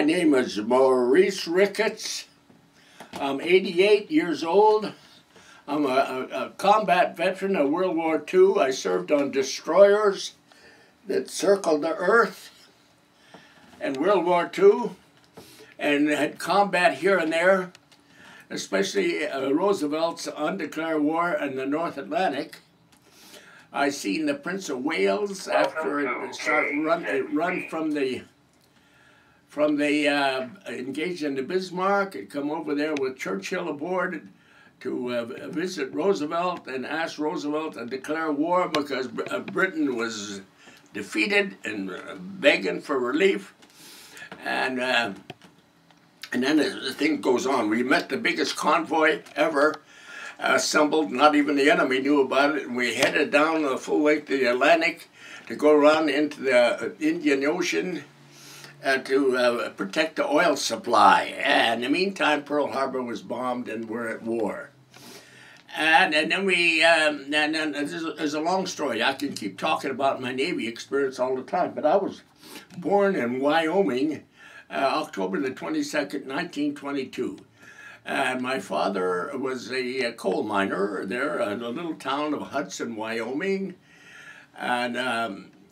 My name is Maurice Ricketts. I'm 88 years old. I'm a combat veteran of World War II. I served on destroyers that circled the earth in World War II and had combat here and there, especially Roosevelt's undeclared war in the North Atlantic. I seen the Prince of Wales after it run from the engaged in the Bismarck. It come over there with Churchill aboard to visit Roosevelt and ask Roosevelt to declare war because Britain was defeated and begging for relief. And then the thing goes on. We met the biggest convoy ever assembled. Not even the enemy knew about it. And we headed down the full length of the Atlantic to go around into the Indian Ocean to protect the oil supply. And in the meantime, Pearl Harbor was bombed and we're at war. And then we, and then there's a long story. I can keep talking about my Navy experience all the time, but I was born in Wyoming, October the 22nd, 1922. And my father was a coal miner there in a little town of Hudson, Wyoming. And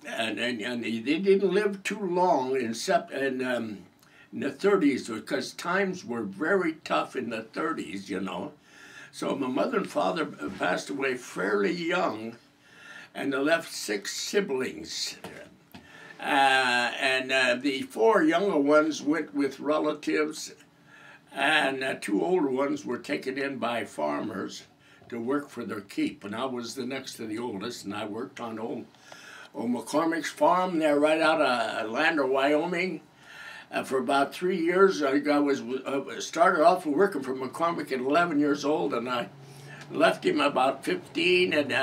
they didn't live too long in the 30s because times were very tough in the 30s, you know. So my mother and father passed away fairly young, and they left 6 siblings. The 4 younger ones went with relatives, and 2 older ones were taken in by farmers to work for their keep. And I was the next to the oldest, and I worked on old McCormick's farm there right out of Lander, Wyoming. For about 3 years, I started off working for McCormick at 11 years old, and I left him about 15, and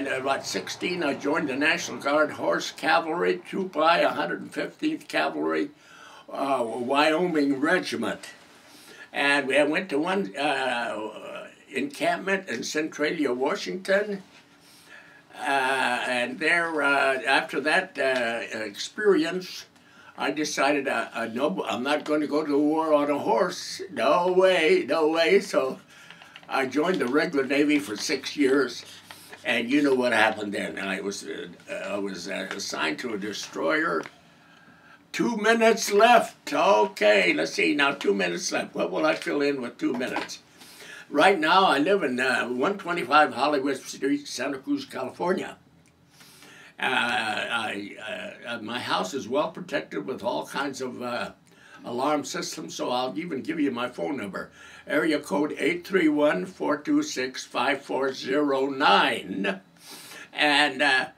about 16, I joined the National Guard Horse Cavalry, Troop I, 115th Cavalry, Wyoming Regiment. And we went to one encampment in Centralia, Washington. And there, after that experience, I decided, no, I'm not going to go to war on a horse. No way, no way. So I joined the regular Navy for 6 years, and you know what happened then. I was assigned to a destroyer. 2 minutes left. Okay, let's see, now 2 minutes left. What will I fill in with 2 minutes? Right now, I live in 125 Hollywood Street, Santa Cruz, California. My house is well protected with all kinds of alarm systems, so I'll even give you my phone number. Area code 831-426-5409. And I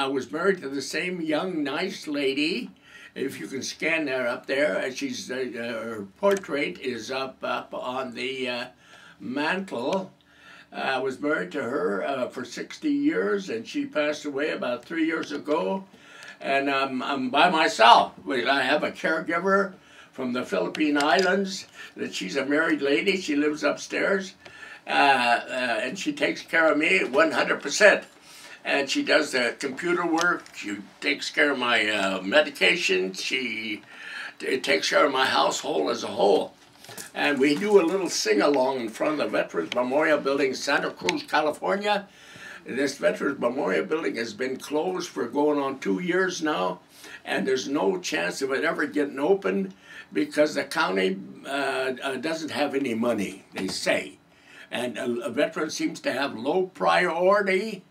was married to the same young, nice lady. If you can scan her up there, she's her portrait is up on the mantle. I was married to her for 60 years, and she passed away about 3 years ago. And I'm by myself. I have a caregiver from the Philippine Islands. That she's a married lady. She lives upstairs, and she takes care of me 100%. And she does the computer work. She takes care of my medication. She takes care of my household as a whole. And we do a little sing-along in front of the Veterans Memorial Building, Santa Cruz, California. This Veterans Memorial Building has been closed for going on 2 years now, and there's no chance of it ever getting open because the county doesn't have any money, they say. And a veteran seems to have low priority,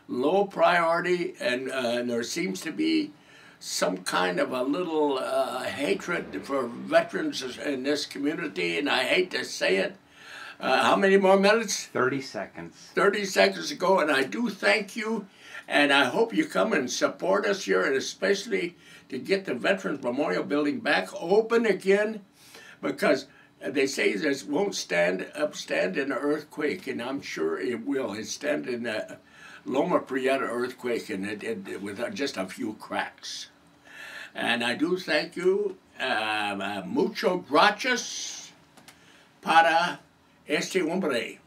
and there seems to be some kind of a little hatred for veterans in this community, and I hate to say it. How many more minutes? 30 seconds. 30 seconds ago, and I do thank you, and I hope you come and support us here, and especially to get the Veterans Memorial Building back open again, because they say this won't stand in an earthquake, and I'm sure it will. It stand in a Loma Prieta earthquake, and it with just a few cracks. And I do thank you. Mucho gracias para este hombre.